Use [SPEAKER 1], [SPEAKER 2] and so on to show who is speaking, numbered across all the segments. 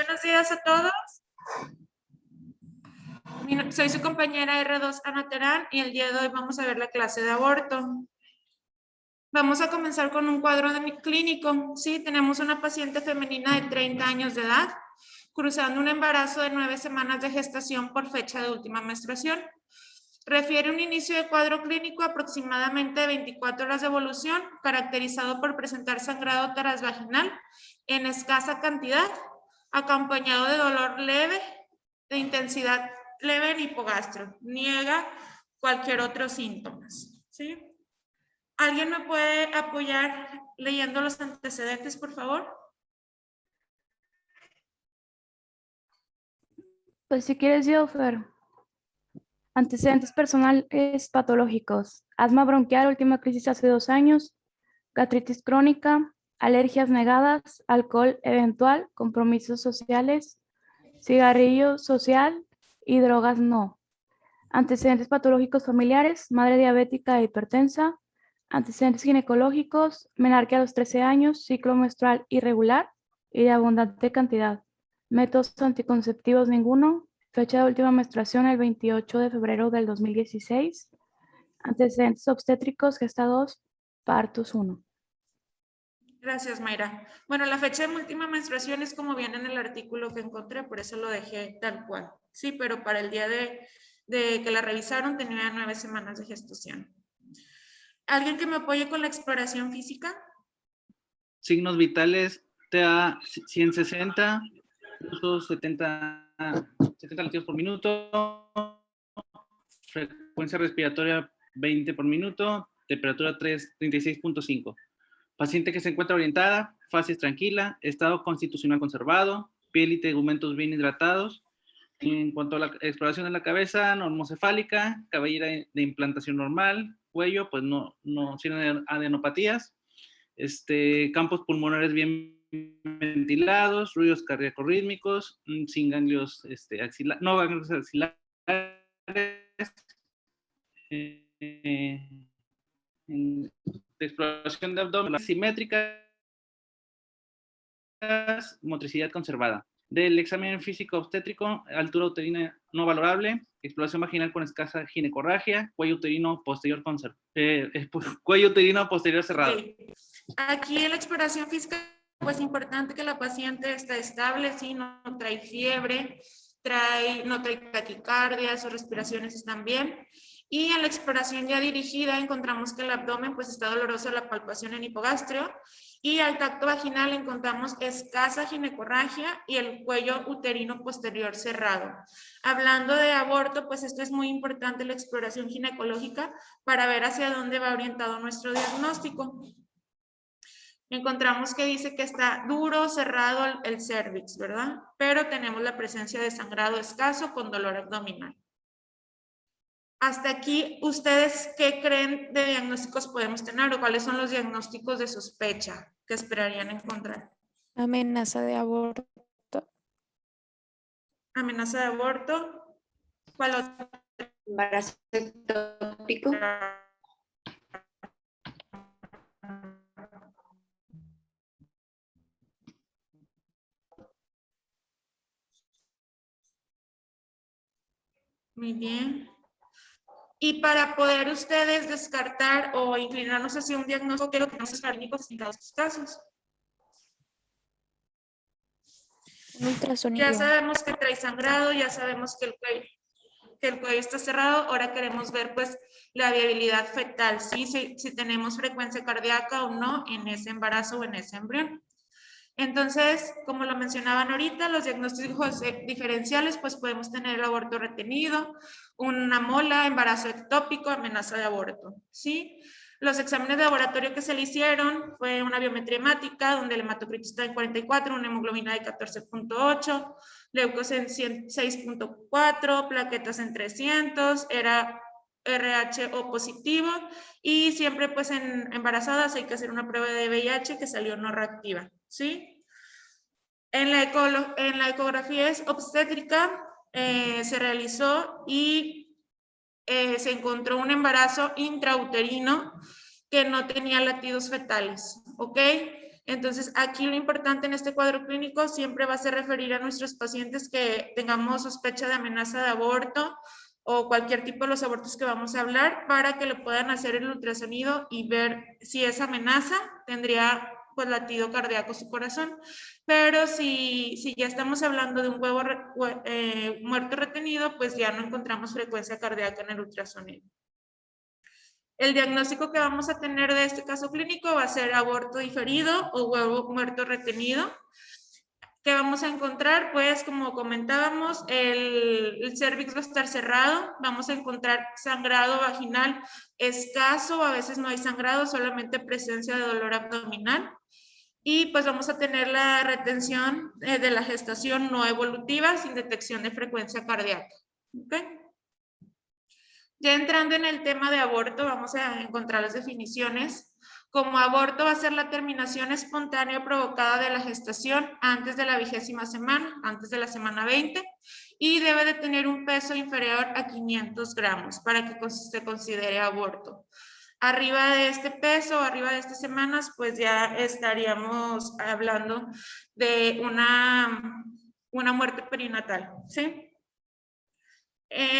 [SPEAKER 1] Buenos días a todos. Soy su compañera R2 Ana Terán y el día de hoy vamos a ver la clase de aborto. Vamos a comenzar con un cuadro clínico. Sí, tenemos una paciente femenina de 30 años de edad, cruzando un embarazo de 9 semanas de gestación por fecha de última menstruación. Refiere un inicio de cuadro clínico aproximadamente de 24 horas de evolución, caracterizado por presentar sangrado transvaginal en escasa cantidad, acompañado de dolor leve, de intensidad leve en hipogastro. Niega cualquier otro síntoma. ¿Sí? ¿Alguien me puede apoyar leyendo los antecedentes, por favor?
[SPEAKER 2] Pues si quieres yo, Fer. Antecedentes personales patológicos. Asma bronquial, última crisis hace 2 años. Gastritis crónica. Alergias negadas. Alcohol eventual. Compromisos sociales. Cigarrillo social y drogas no. Antecedentes patológicos familiares. Madre diabética e hipertensa. Antecedentes ginecológicos. Menarquia a los 13 años. Ciclo menstrual irregular y de abundante cantidad. Métodos anticonceptivos ninguno. Fecha de última menstruación el 28 de febrero del 2016. Antecedentes obstétricos, gesta 2, partos 1.
[SPEAKER 1] Gracias, Mayra. Bueno, la fecha de última menstruación es como viene en el artículo que encontré, por eso lo dejé tal cual. Sí, pero para el día de que la revisaron tenía 9 semanas de gestación. ¿Alguien que me apoye con la exploración física?
[SPEAKER 3] Signos vitales, TA 160, pulso 70 latidos por minuto, frecuencia respiratoria 20 por minuto, temperatura 36.5. Paciente que se encuentra orientada, fases tranquila, estado constitucional conservado, piel y tegumentos bien hidratados. En cuanto a la exploración de la cabeza, normocefálica, cabellera de implantación normal, cuello, pues no tiene adenopatías. Campos pulmonares bien ventilados, ruidos cardíaco-rítmicos, sin ganglios no ganglios axilares, exploración de abdomen simétrica, motricidad conservada. Del examen físico obstétrico, altura uterina no valorable, exploración vaginal con escasa ginecorragia, cuello uterino posterior cerrado.
[SPEAKER 1] Okay. Aquí en la exploración física, pues importante que la paciente esté estable, ¿sí? No trae fiebre, no trae taquicardia, sus respiraciones están bien. Y en la exploración ya dirigida encontramos que el abdomen pues está doloroso, la palpación en hipogastrio, y al tacto vaginal encontramos escasa ginecorragia y el cuello uterino posterior cerrado. Hablando de aborto, pues esto es muy importante, la exploración ginecológica, para ver hacia dónde va orientado nuestro diagnóstico. Encontramos que dice que está duro, cerrado el cérvix, ¿verdad? Pero tenemos la presencia de sangrado escaso con dolor abdominal. Hasta aquí, ¿ustedes qué creen de diagnósticos podemos tener o cuáles son los diagnósticos de sospecha que esperarían encontrar?
[SPEAKER 4] Amenaza de aborto.
[SPEAKER 1] Amenaza de aborto. ¿Cuál otro?
[SPEAKER 5] Embarazo ectópico.
[SPEAKER 1] Muy bien. Y para poder ustedes descartar o inclinarnos hacia un diagnóstico, ¿qué es lo que nos clínicos en estos casos?
[SPEAKER 4] Un ultrasonido.
[SPEAKER 1] Ya sabemos que trae sangrado, ya sabemos que el cuello está cerrado. Ahora queremos ver pues la viabilidad fetal, ¿sí? Si tenemos frecuencia cardíaca o no en ese embarazo o en ese embrión. Entonces, como lo mencionaban ahorita, los diagnósticos diferenciales, pues podemos tener aborto retenido, una mola, embarazo ectópico, amenaza de aborto, ¿sí? Los exámenes de laboratorio que se le hicieron fue una biometría hemática, donde el hematocrito está en 44, una hemoglobina de 14.8, leucocen en 6.4, plaquetas en 300, era RH positivo, y siempre pues en embarazadas hay que hacer una prueba de VIH que salió no reactiva, ¿sí? En la ecografía obstétrica se realizó y se encontró un embarazo intrauterino que no tenía latidos fetales, ¿ok? Entonces, aquí lo importante en este cuadro clínico siempre va a ser referir a nuestros pacientes que tengamos sospecha de amenaza de aborto o cualquier tipo de los abortos que vamos a hablar para que le puedan hacer el ultrasonido y ver si esa amenaza tendría pues latido cardíaco su corazón. Pero si ya estamos hablando de un huevo muerto retenido, pues ya no encontramos frecuencia cardíaca en el ultrasonido. El diagnóstico que vamos a tener de este caso clínico va a ser aborto diferido o huevo muerto retenido. ¿Qué vamos a encontrar? Pues como comentábamos, el cérvix va a estar cerrado, vamos a encontrar sangrado vaginal escaso, a veces no hay sangrado, solamente presencia de dolor abdominal. Y pues vamos a tener la retención de la gestación no evolutiva sin detección de frecuencia cardíaca. ¿Okay? Ya entrando en el tema de aborto, vamos a encontrar las definiciones. Como aborto va a ser la terminación espontánea provocada de la gestación antes de la 20ª semana, antes de la semana 20, y debe de tener un peso inferior a 500 gramos para que se considere aborto. Arriba de este peso, arriba de estas semanas, pues ya estaríamos hablando de una muerte perinatal, ¿sí?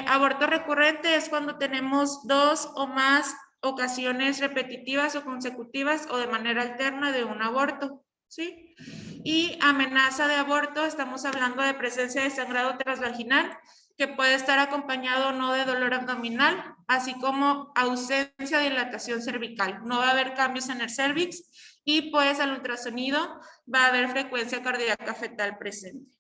[SPEAKER 1] Aborto recurrente es cuando tenemos 2 o más ocasiones repetitivas o consecutivas o de manera alterna de un aborto, ¿sí? Y amenaza de aborto, estamos hablando de presencia de sangrado transvaginal que puede estar acompañado o no de dolor abdominal, así como ausencia de dilatación cervical. No va a haber cambios en el cervix y pues al ultrasonido va a haber frecuencia cardíaca fetal presente.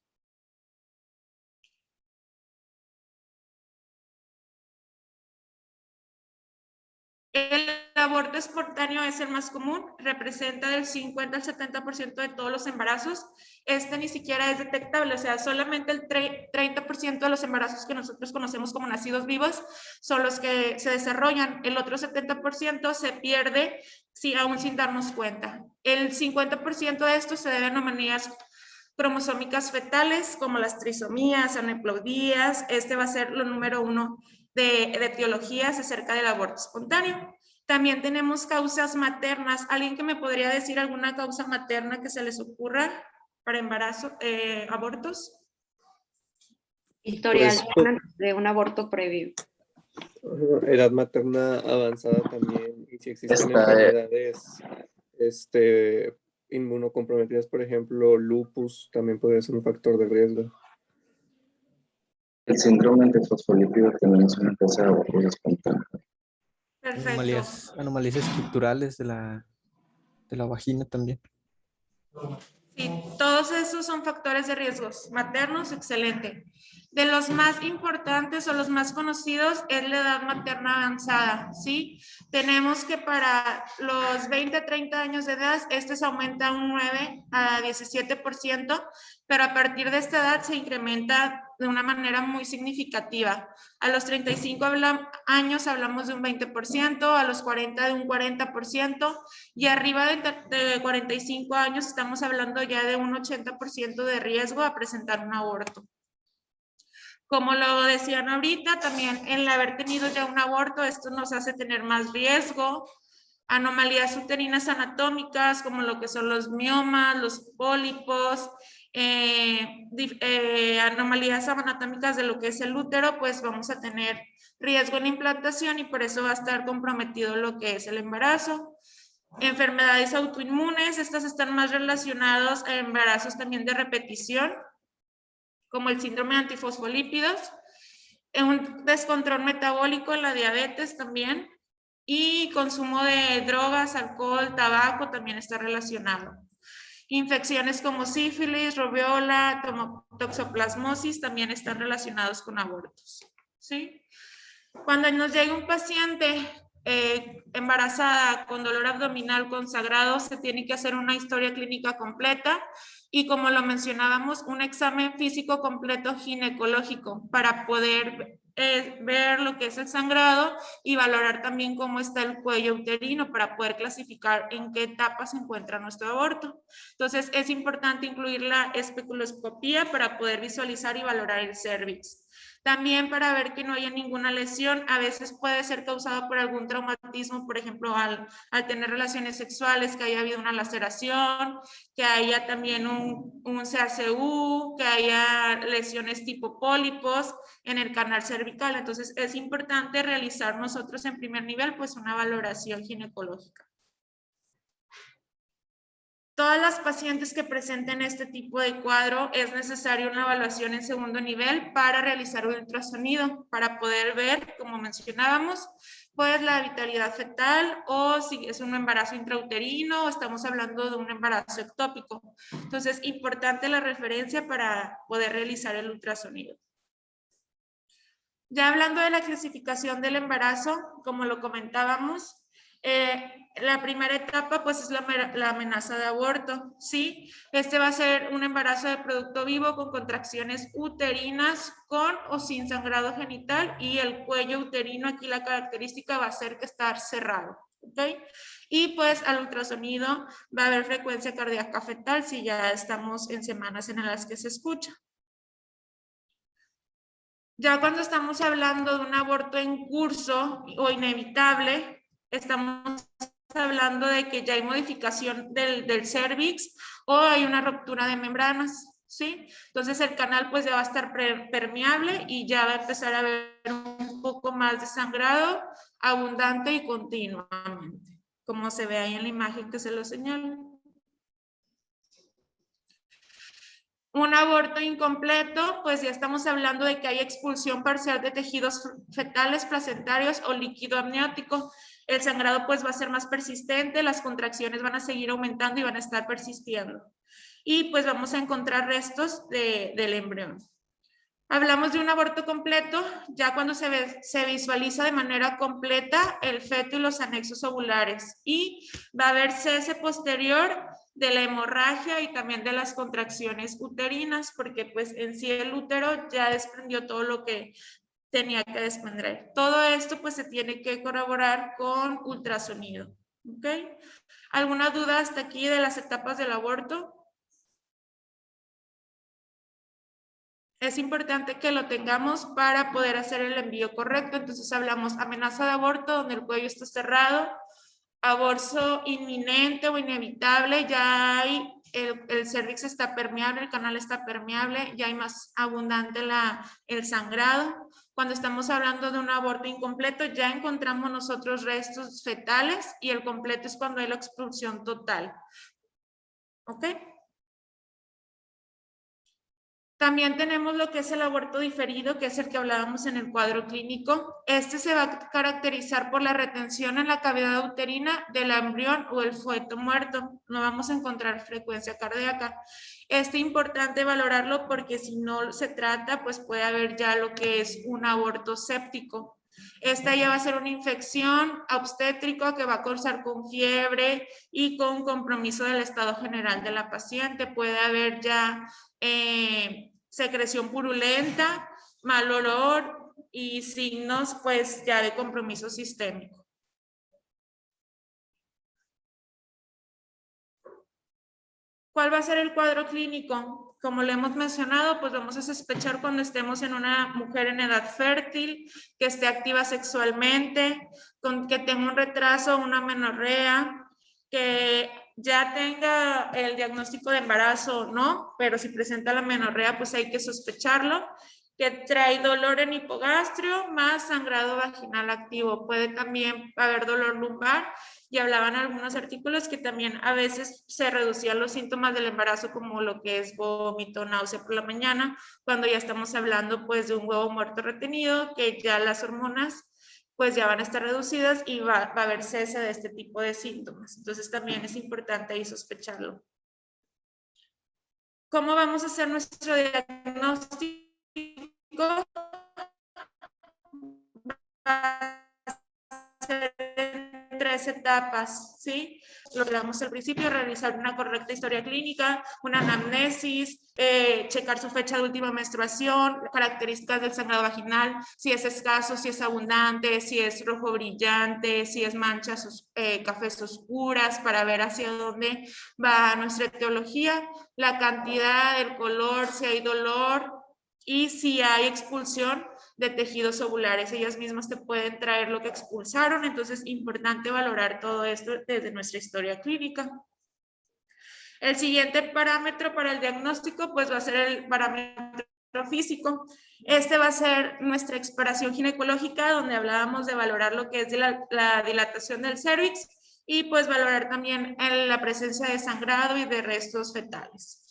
[SPEAKER 1] El aborto espontáneo es el más común, representa del 50 al 70% de todos los embarazos. Este ni siquiera es detectable, o sea, solamente el 30% de los embarazos que nosotros conocemos como nacidos vivos son los que se desarrollan. El otro 70% se pierde aún sin darnos cuenta. El 50% de estos se deben a anomalías cromosómicas fetales, como las trisomías, aneuploidías. Este va a ser lo número 1 de etiologías acerca del aborto espontáneo. También tenemos causas maternas. ¿Alguien que me podría decir alguna causa materna que se les ocurra para embarazo, abortos?
[SPEAKER 5] Historial
[SPEAKER 6] Pues,
[SPEAKER 5] de un aborto previo.
[SPEAKER 6] edad materna avanzada también, y si existen
[SPEAKER 7] Esta,
[SPEAKER 6] enfermedades inmunocomprometidas, por ejemplo, lupus, también podría ser un factor de riesgo.
[SPEAKER 7] el síndrome de fosfolípido también es una causa de abortos espontáneos.
[SPEAKER 1] Perfecto.
[SPEAKER 8] Anomalías estructurales de la vagina también.
[SPEAKER 1] Sí, todos esos son factores de riesgos maternos, excelente. De los más importantes o los más conocidos es la edad materna avanzada, ¿sí? Tenemos que para los 20 a 30 años de edad, este se aumenta un 9 a 17%, pero a partir de esta edad se incrementa de una manera muy significativa. A los 35 años hablamos de un 20%, a los 40 de un 40%, y arriba de 45 años estamos hablando ya de un 80% de riesgo a presentar un aborto. Como lo decían ahorita, también el haber tenido ya un aborto, esto nos hace tener más riesgo. Anomalías uterinas anatómicas, como lo que son los miomas, los pólipos, anomalías anatómicas de lo que es el útero, pues vamos a tener riesgo en implantación y por eso va a estar comprometido lo que es el embarazo. Enfermedades autoinmunes, estas están más relacionadas a embarazos también de repetición, como el síndrome de antifosfolípidos, un descontrol metabólico en la diabetes también, y consumo de drogas, alcohol, tabaco también está relacionado. Infecciones como sífilis, rubiola, toxoplasmosis también están relacionados con abortos, ¿sí? Cuando nos llega un paciente embarazada con dolor abdominal con sangrado, se tiene que hacer una historia clínica completa y, como lo mencionábamos, un examen físico completo ginecológico para poder ver lo que es el sangrado y valorar también cómo está el cuello uterino para poder clasificar en qué etapa se encuentra nuestro aborto. Entonces es importante incluir la especuloscopía para poder visualizar y valorar el cervix. También para ver que no haya ninguna lesión, a veces puede ser causado por algún traumatismo, por ejemplo, al tener relaciones sexuales, que haya habido una laceración, que haya también un CACU, que haya lesiones tipo pólipos en el canal cervical. Entonces es importante realizar nosotros en primer nivel pues una valoración ginecológica. Todas las pacientes que presenten este tipo de cuadro es necesaria una evaluación en segundo nivel para realizar un ultrasonido, para poder ver, como mencionábamos, pues la vitalidad fetal o si es un embarazo intrauterino o estamos hablando de un embarazo ectópico. Entonces, importante la referencia para poder realizar el ultrasonido. Ya hablando de la clasificación del embarazo, como lo comentábamos, la primera etapa pues es la amenaza de aborto, ¿sí? Este va a ser un embarazo de producto vivo con contracciones uterinas con o sin sangrado genital y el cuello uterino, aquí la característica va a ser que estar cerrado, ¿ok? Y pues al ultrasonido va a haber frecuencia cardíaca fetal si ya estamos en semanas en las que se escucha. Ya cuando estamos hablando de un aborto en curso o inevitable, estamos hablando de que ya hay modificación del cervix o hay una ruptura de membranas, ¿sí? Entonces el canal pues ya va a estar permeable y ya va a empezar a haber un poco más de sangrado abundante y continuamente, como se ve ahí en la imagen que se lo señala. Un aborto incompleto, pues ya estamos hablando de que hay expulsión parcial de tejidos fetales, placentarios o líquido amniótico. El sangrado pues va a ser más persistente, las contracciones van a seguir aumentando y van a estar persistiendo. Y pues vamos a encontrar restos del embrión. Hablamos de un aborto completo, ya cuando se visualiza de manera completa el feto y los anexos ovulares. Y va a haber cese posterior de la hemorragia y también de las contracciones uterinas, porque pues en sí el útero ya desprendió todo lo que tenía que desprender. Todo esto pues se tiene que corroborar con ultrasonido. ¿Ok? ¿Alguna duda hasta aquí de las etapas del aborto? Es importante que lo tengamos para poder hacer el envío correcto. Entonces hablamos amenaza de aborto donde el cuello está cerrado, aborto inminente o inevitable, ya hay, el cervix está permeable, el canal está permeable, ya hay más abundante el sangrado. Cuando estamos hablando de un aborto incompleto, ya encontramos nosotros restos fetales y el completo es cuando hay la expulsión total. ¿Ok? También tenemos lo que es el aborto diferido, que es el que hablábamos en el cuadro clínico. Este se va a caracterizar por la retención en la cavidad uterina del embrión o el feto muerto. No vamos a encontrar frecuencia cardíaca. Es importante valorarlo porque si no se trata, pues puede haber ya lo que es un aborto séptico. Esta ya va a ser una infección obstétrica que va a causar con fiebre y con compromiso del estado general de la paciente. Puede haber ya secreción purulenta, mal olor y signos pues ya de compromiso sistémico. ¿Cuál va a ser el cuadro clínico? Como le hemos mencionado, pues vamos a sospechar cuando estemos en una mujer en edad fértil, que esté activa sexualmente, que tenga un retraso, una menorrea, que ya tenga el diagnóstico de embarazo, ¿no? Pero si presenta la menorrea, pues hay que sospecharlo, que trae dolor en hipogastrio más sangrado vaginal activo. Puede también haber dolor lumbar y hablaban algunos artículos que también a veces se reducían los síntomas del embarazo como lo que es vómito, náusea por la mañana, cuando ya estamos hablando pues de un huevo muerto retenido, que ya las hormonas pues ya van a estar reducidas y va a haber cese de este tipo de síntomas. Entonces también es importante ahí sospecharlo. ¿Cómo vamos a hacer nuestro diagnóstico? Va a ser en 3 etapas, ¿sí? Lo que damos al principio, realizar una correcta historia clínica, una anamnesis, checar su fecha de última menstruación, características del sangrado vaginal, si es escaso, si es abundante, si es rojo brillante, si es manchas cafés oscuras, para ver hacia dónde va nuestra etiología, la cantidad, el color, si hay dolor, y si hay expulsión de tejidos ovulares, ellas mismas te pueden traer lo que expulsaron, entonces es importante valorar todo esto desde nuestra historia clínica. El siguiente parámetro para el diagnóstico pues va a ser el parámetro físico. Este va a ser nuestra exploración ginecológica, donde hablábamos de valorar lo que es la dilatación del cervix y pues valorar también la presencia de sangrado y de restos fetales.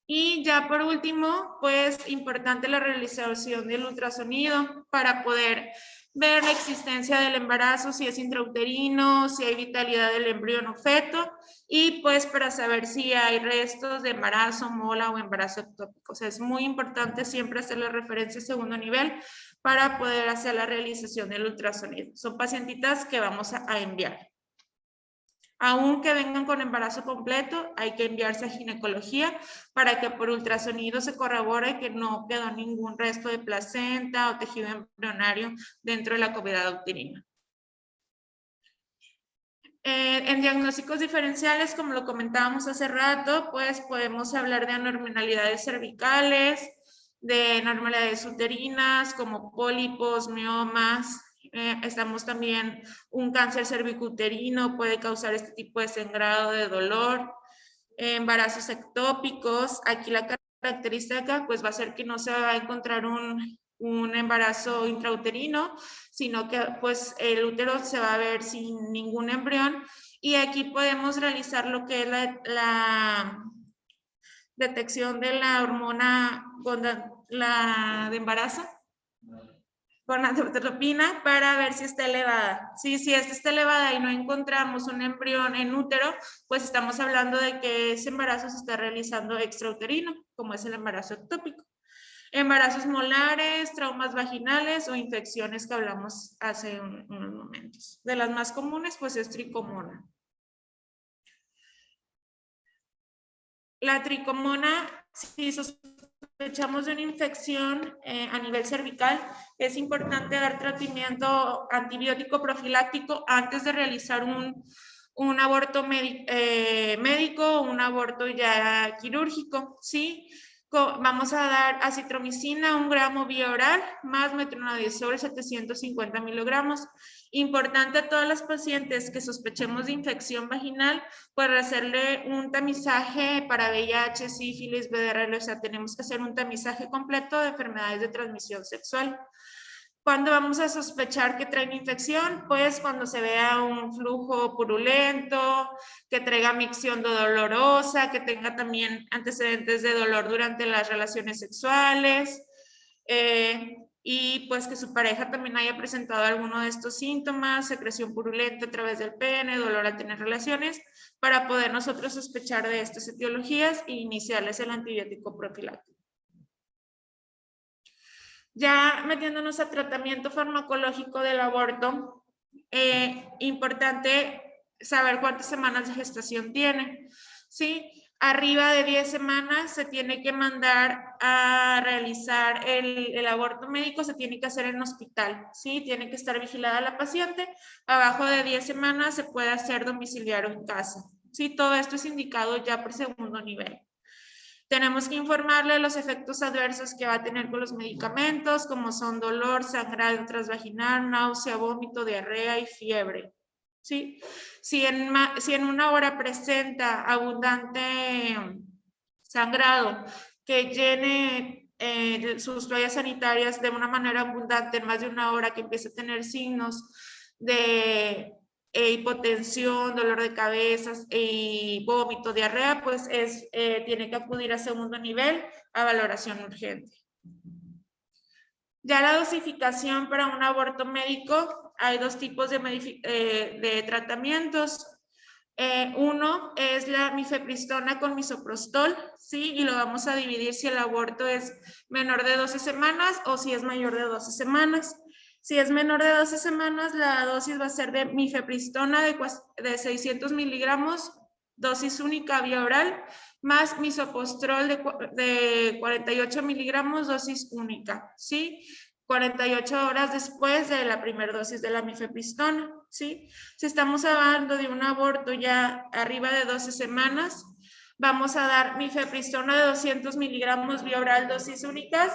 [SPEAKER 1] Y ya por último, pues importante la realización del ultrasonido para poder ver la existencia del embarazo, si es intrauterino, si hay vitalidad del embrión o feto, y pues para saber si hay restos de embarazo, mola o embarazo ectópico. O sea, es muy importante siempre hacer la referencia a segundo nivel para poder hacer la realización del ultrasonido. Son pacientitas que vamos a enviar. Aunque vengan con embarazo completo, hay que enviarse a ginecología para que por ultrasonido se corrobore que no quedó ningún resto de placenta o tejido embrionario dentro de la cavidad uterina. En diagnósticos diferenciales, como lo comentábamos hace rato, pues podemos hablar de anormalidades cervicales, de anormalidades uterinas como pólipos, miomas. Estamos también, un cáncer cervicuterino puede causar este tipo de sangrado, de dolor. Embarazos ectópicos, aquí la característica pues va a ser que no se va a encontrar un embarazo intrauterino, sino que pues el útero se va a ver sin ningún embrión, y aquí podemos realizar lo que es la detección de la hormona de embarazo, gonadotropina, para ver si está elevada. Si esta está elevada y no encontramos un embrión en útero, pues estamos hablando de que ese embarazo se está realizando extrauterino, como es el embarazo ectópico. Embarazos molares, traumas vaginales o infecciones que hablamos hace unos momentos. De las más comunes, pues es tricomona. La tricomona, si sospechamos de una infección a nivel cervical, es importante dar tratamiento antibiótico profiláctico antes de realizar un aborto médico o un aborto ya quirúrgico, ¿sí? Vamos a dar acitromicina, 1 gramo vía oral, más metronidazol 750 miligramos. Importante a todas las pacientes que sospechemos de infección vaginal, pues hacerle un tamizaje para VIH, sífilis, VRL, o sea, tenemos que hacer un tamizaje completo de enfermedades de transmisión sexual. ¿Cuándo vamos a sospechar que traen infección? Pues cuando se vea un flujo purulento, que traiga micción dolorosa, que tenga también antecedentes de dolor durante las relaciones sexuales, y pues que su pareja también haya presentado alguno de estos síntomas, secreción purulenta a través del pene, dolor al tener relaciones, para poder nosotros sospechar de estas etiologías e iniciarles el antibiótico profiláctico. Ya metiéndonos a tratamiento farmacológico del aborto, importante saber cuántas semanas de gestación tiene, ¿sí? Arriba de 10 semanas se tiene que mandar a realizar el aborto médico, se tiene que hacer en hospital, ¿sí? Tiene que estar vigilada la paciente. Abajo de 10 semanas se puede hacer domiciliario en casa, ¿sí? Todo esto es indicado ya por segundo nivel. Tenemos que informarle de los efectos adversos que va a tener con los medicamentos, como son dolor, sangrado transvaginal, náusea, vómito, diarrea y fiebre. ¿Sí? Si en una hora presenta abundante sangrado que llene sus toallas sanitarias de una manera abundante en más de una hora, que empiece a tener signos de hipotensión, dolor de cabeza y vómito, diarrea, pues tiene que acudir a segundo nivel a valoración urgente. Ya la dosificación para un aborto médico, hay dos tipos de tratamientos. Uno es la mifepristona con misoprostol, ¿sí? Y lo vamos a dividir si el aborto es menor de 12 semanas o si es mayor de 12 semanas. Si es menor de 12 semanas, la dosis va a ser de mifepristona de 600 miligramos, dosis única vía oral, más misoprostol de 48 miligramos, dosis única, ¿sí? 48 horas después de la primera dosis de la mifepristona, ¿sí? Si estamos hablando de un aborto ya arriba de 12 semanas, vamos a dar mifepristona de 200 miligramos vía oral, dosis únicas,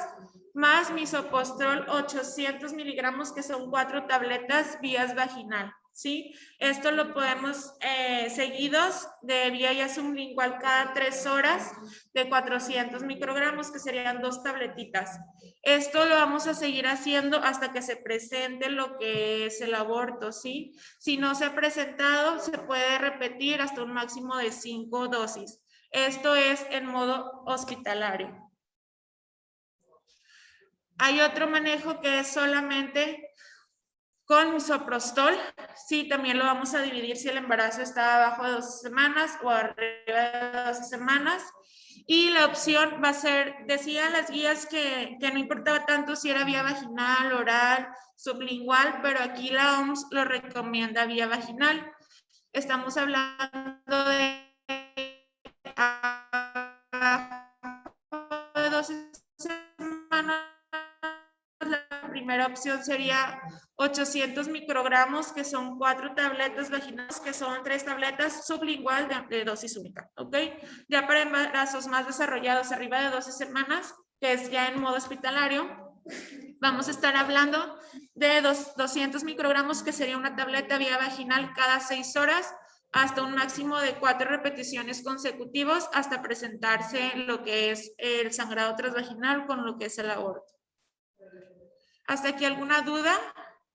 [SPEAKER 1] más misopostrol 800 miligramos, que son 4 tabletas vías vaginal, ¿sí? Esto lo podemos seguidos de vía ya sublingual cada 3 horas de 400 microgramos, que serían 2 tabletitas. Esto lo vamos a seguir haciendo hasta que se presente lo que es el aborto, ¿sí? Si no se ha presentado, se puede repetir hasta un máximo de 5 dosis. Esto es en modo hospitalario. Hay otro manejo que es solamente con misoprostol. Sí, también lo vamos a dividir si el embarazo está abajo de 12 semanas o arriba de 12 semanas. Y la opción va a ser, decían las guías que no importaba tanto si era vía vaginal, oral, sublingual, pero aquí la OMS lo recomienda vía vaginal. Estamos hablando de 12 semanas. La primera opción sería 800 microgramos, que son 4 tabletas vaginales, que son 3 tabletas sublingual de dosis única, ¿ok? Ya para embarazos más desarrollados, arriba de 12 semanas, que es ya en modo hospitalario, vamos a estar hablando de 200 microgramos, que sería una tableta vía vaginal cada 6 horas, hasta un máximo de 4 repeticiones consecutivos, hasta presentarse lo que es el sangrado transvaginal con lo que es el aborto. ¿Hasta aquí alguna duda?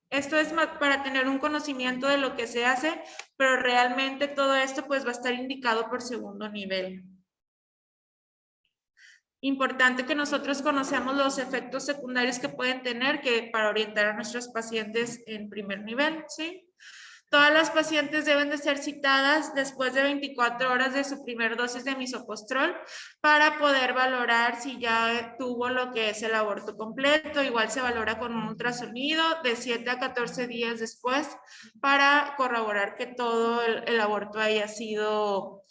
[SPEAKER 1] Esto es para tener un conocimiento de lo que se hace, pero realmente todo esto pues va a estar indicado por segundo nivel. Importante que nosotros conozcamos los efectos secundarios que pueden tener para orientar a nuestros pacientes en primer nivel, ¿sí? Todas las pacientes deben de ser citadas después de 24 horas de su primer dosis de misopostrol para poder valorar si ya tuvo lo que es el aborto completo. Igual se valora con un ultrasonido de 7 a 14 días después para corroborar que todo el aborto haya sido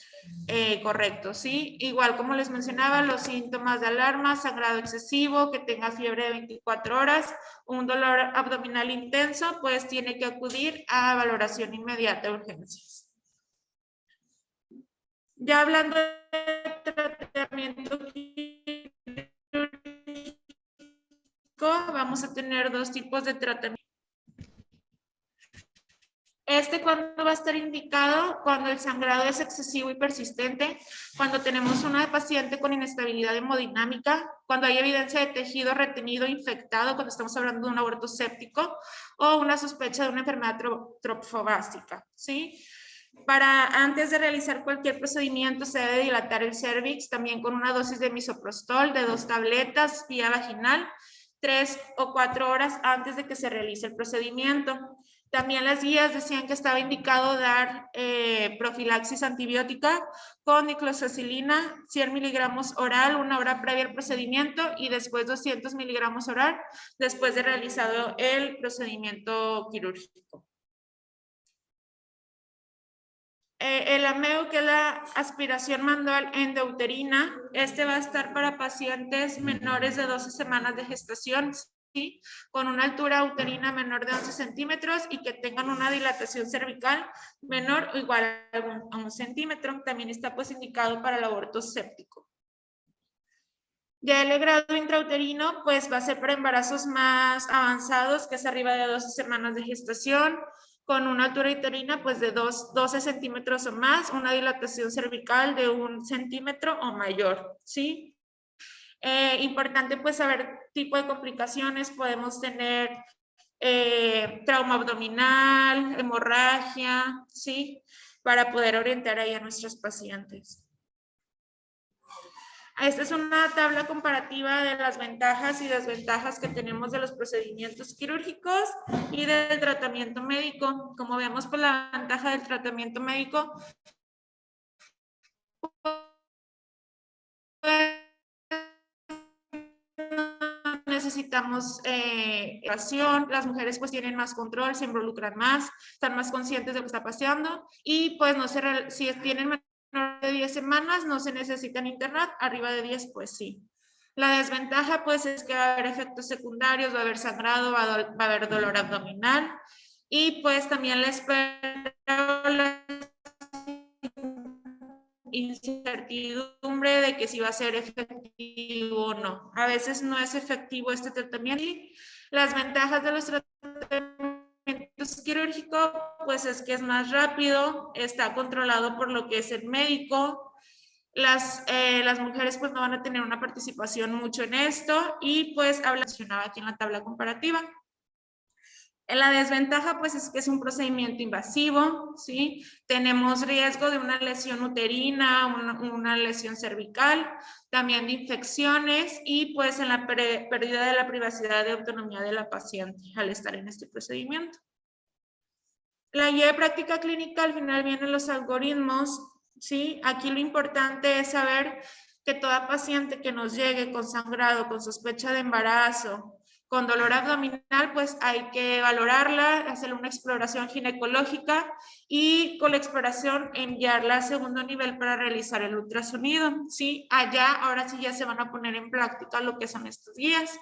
[SPEAKER 1] correcto, ¿sí? Igual como les mencionaba, los síntomas de alarma, sangrado excesivo, que tenga fiebre de 24 horas, un dolor abdominal intenso, pues tiene que acudir a valoración inmediata de urgencias. Ya hablando de tratamiento quirúrgico, vamos a tener 2 tipos de tratamiento. ¿Cuándo va a estar indicado? Cuando el sangrado es excesivo y persistente, cuando tenemos una paciente con inestabilidad hemodinámica, cuando hay evidencia de tejido retenido infectado, cuando estamos hablando de un aborto séptico, o una sospecha de una enfermedad trofobástica, ¿sí? Antes de realizar cualquier procedimiento se debe dilatar el cérvix, también con una dosis de misoprostol de 2 tabletas vía vaginal, 3 o 4 horas antes de que se realice el procedimiento. También las guías decían que estaba indicado dar profilaxis antibiótica con diclofenac 100 miligramos oral 1 hora previa al procedimiento y después 200 miligramos oral después de realizado el procedimiento quirúrgico. El AMEO, que es la aspiración manual endouterina, va a estar para pacientes menores de 12 semanas de gestación, ¿sí? Con una altura uterina menor de 11 centímetros y que tengan una dilatación cervical menor o igual a 1 centímetro. También está pues indicado para el aborto séptico. Ya el grado intrauterino pues va a ser para embarazos más avanzados, que es arriba de 12 semanas de gestación, con una altura uterina pues de 12 centímetros o más, una dilatación cervical de 1 centímetro o mayor, ¿sí? Importante pues saber tipo de complicaciones, podemos tener trauma abdominal, hemorragia, ¿sí? Para poder orientar ahí a nuestros pacientes. Esta es una tabla comparativa de las ventajas y desventajas que tenemos de los procedimientos quirúrgicos y del tratamiento médico. Como vemos, pues la ventaja del tratamiento médico necesitamos educación, las mujeres pues tienen más control, se involucran más, están más conscientes de lo que está pasando y pues si tienen menor de 10 semanas no se necesitan internar, arriba de 10 pues sí. La desventaja pues es que va a haber efectos secundarios, va a haber sangrado, va a haber dolor abdominal y pues también la espera incertidumbre de que si va a ser efectivo o no. A veces no es efectivo este tratamiento. Y las ventajas de los tratamientos quirúrgicos, pues es que es más rápido, está controlado por lo que es el médico. Las mujeres pues no van a tener una participación mucho en esto y pues mencionaba aquí en la tabla comparativa. La desventaja pues es que es un procedimiento invasivo, ¿sí? Tenemos riesgo de una lesión uterina, una lesión cervical, también de infecciones y pues en la pérdida de la privacidad de autonomía de la paciente al estar en este procedimiento. La guía de práctica clínica, al final vienen los algoritmos, ¿sí? Aquí lo importante es saber que toda paciente que nos llegue con sangrado, con sospecha de embarazo, con dolor abdominal, pues hay que valorarla, hacerle una exploración ginecológica y con la exploración enviarla a segundo nivel para realizar el ultrasonido, ¿sí? Allá, ahora sí ya se van a poner en práctica lo que son estos guías.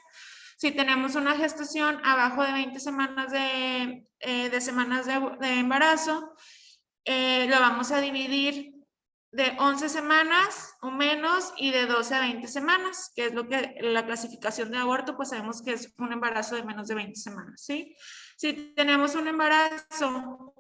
[SPEAKER 1] Si tenemos una gestación abajo de 20 semanas de embarazo, lo vamos a dividir de 11 semanas o menos y de 12 a 20 semanas, que es lo que la clasificación de aborto, pues sabemos que es un embarazo de menos de 20 semanas, ¿sí? Si tenemos un embarazo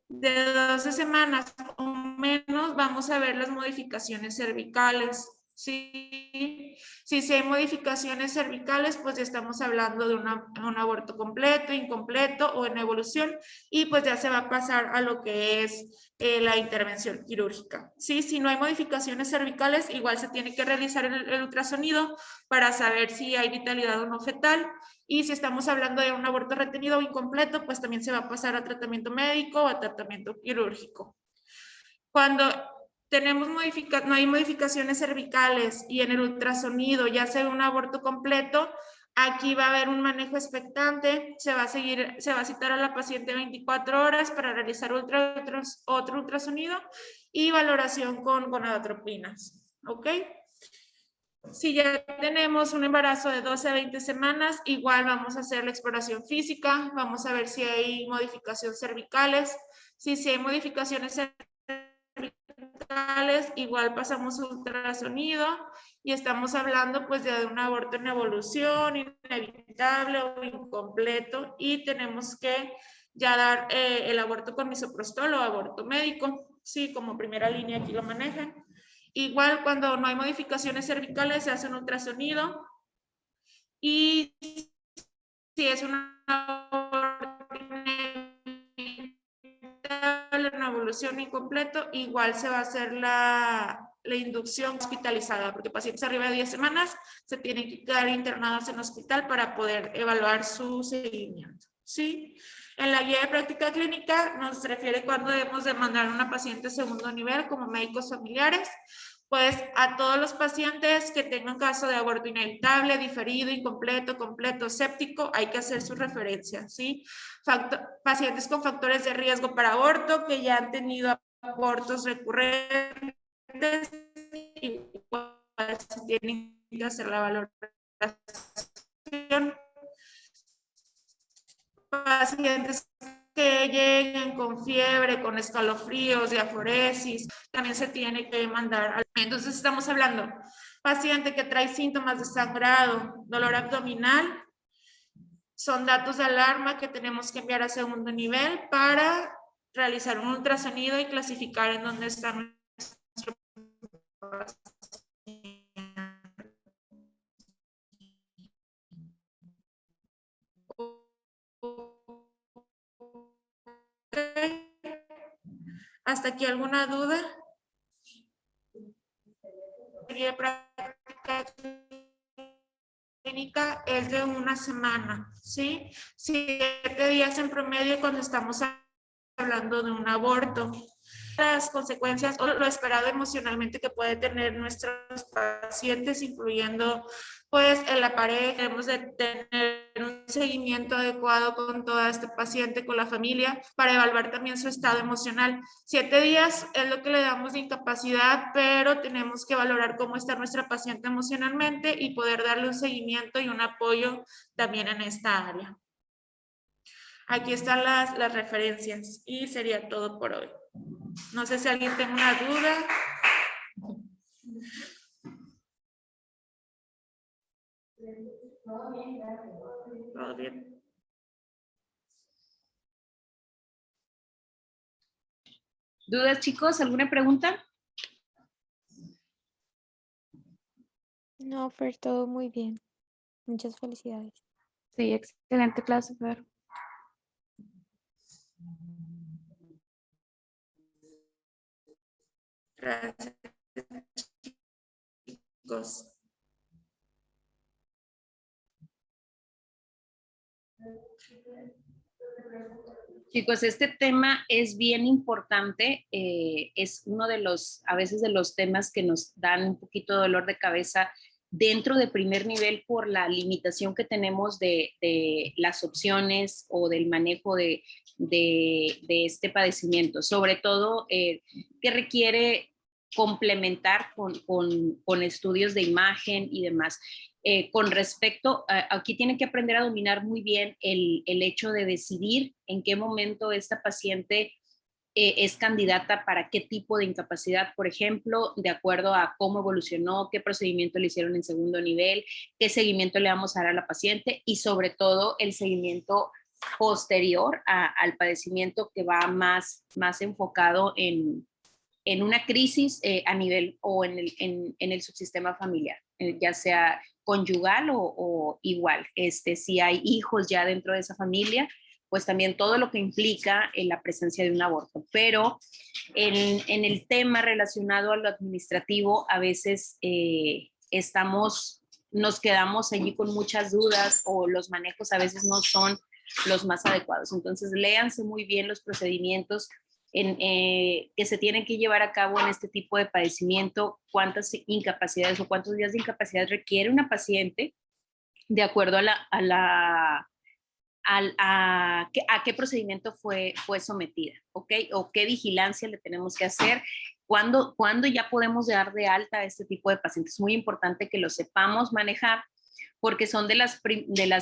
[SPEAKER 1] de 12 semanas o menos, vamos a ver las modificaciones cervicales, ¿sí? Si hay modificaciones cervicales, pues ya estamos hablando de un aborto completo, incompleto o en evolución y pues ya se va a pasar a lo que es la intervención quirúrgica. ¿Sí? Si no hay modificaciones cervicales, igual se tiene que realizar el ultrasonido para saber si hay vitalidad o no fetal. Y si estamos hablando de un aborto retenido o incompleto, pues también se va a pasar a tratamiento médico o a tratamiento quirúrgico. Cuando no hay modificaciones cervicales y en el ultrasonido ya se ve un aborto completo, aquí va a haber un manejo expectante, se va a citar a la paciente 24 horas para realizar otro ultrasonido y valoración con gonadotropinas, ¿ok? Si ya tenemos un embarazo de 12 a 20 semanas, igual vamos a hacer la exploración física, vamos a ver si hay modificaciones cervicales. Si hay modificaciones cervicales, igual pasamos ultrasonido y estamos hablando pues de un aborto en evolución, inevitable o incompleto y tenemos que ya dar el aborto con misoprostol o aborto médico, sí, como primera línea aquí lo manejan. Igual cuando no hay modificaciones cervicales se hace un ultrasonido y si es una evolución incompleto, igual se va a hacer la inducción hospitalizada, porque pacientes arriba de 10 semanas se tienen que quedar internados en hospital para poder evaluar su seguimiento, ¿sí? En la guía de práctica clínica nos refiere cuando debemos de mandar a una paciente segundo nivel como médicos familiares, pues a todos los pacientes que tengan caso de aborto inevitable, diferido, incompleto, completo, séptico, hay que hacer su referencia, ¿sí? Pacientes con factores de riesgo para aborto que ya han tenido abortos recurrentes, igual se tienen que hacer la valoración. Pacientes que lleguen con fiebre, con escalofríos, diaforesis, también se tiene que mandar. Entonces estamos hablando, paciente que trae síntomas de sangrado, dolor abdominal, son datos de alarma que tenemos que enviar a segundo nivel para realizar un ultrasonido y clasificar en dónde está nuestro paciente. ¿Hasta aquí alguna duda? La práctica clínica es de una semana, ¿sí? 7 días en promedio cuando estamos hablando de un aborto. Las consecuencias o lo esperado emocionalmente que puede tener nuestros pacientes, incluyendo pues en la pareja, debemos de tener un seguimiento adecuado con toda esta paciente, con la familia, para evaluar también su estado emocional. 7 días es lo que le damos de incapacidad, pero tenemos que valorar cómo está nuestra paciente emocionalmente y poder darle un seguimiento y un apoyo también en esta área. Aquí están las referencias y sería todo por hoy. No sé si alguien tiene una duda. Todo bien.
[SPEAKER 9] ¿Dudas, chicos? ¿Alguna pregunta?
[SPEAKER 4] No, Fer, todo muy bien. Muchas felicidades.
[SPEAKER 2] Sí, excelente clase, Fer.
[SPEAKER 1] Gracias, chicos.
[SPEAKER 9] Chicos, este tema es bien importante, es uno de los, a veces de los temas que nos dan un poquito de dolor de cabeza dentro de primer nivel por la limitación que tenemos de las opciones o del manejo de este padecimiento, sobre todo que requiere complementar con estudios de imagen y demás. Con respecto, aquí tienen que aprender a dominar muy bien el hecho de decidir en qué momento esta paciente es candidata para qué tipo de incapacidad, por ejemplo, de acuerdo a cómo evolucionó, qué procedimiento le hicieron en segundo nivel, qué seguimiento le vamos a dar a la paciente y sobre todo el seguimiento posterior al padecimiento que va más enfocado en una crisis a nivel o en el subsistema familiar, ya sea conyugal o igual. Si hay hijos ya dentro de esa familia, pues también todo lo que implica la presencia de un aborto. Pero en el tema relacionado a lo administrativo, a veces nos quedamos allí con muchas dudas o los manejos a veces no son los más adecuados. Entonces, léanse muy bien los procedimientos que se tienen que llevar a cabo en este tipo de padecimiento, cuántas incapacidades o cuántos días de incapacidad requiere una paciente de acuerdo a qué procedimiento fue sometida, ¿ok? O qué vigilancia le tenemos que hacer, cuándo ya podemos dar de alta a este tipo de pacientes. Es muy importante que lo sepamos manejar porque son de las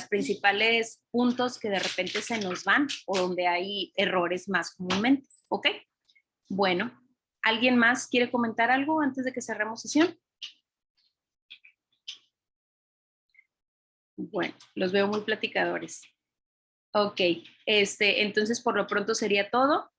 [SPEAKER 9] principales puntos que de repente se nos van o donde hay errores más comúnmente, ¿ok? Bueno, ¿alguien más quiere comentar algo antes de que cerremos sesión? Bueno, los veo muy platicadores. Ok, entonces por lo pronto sería todo.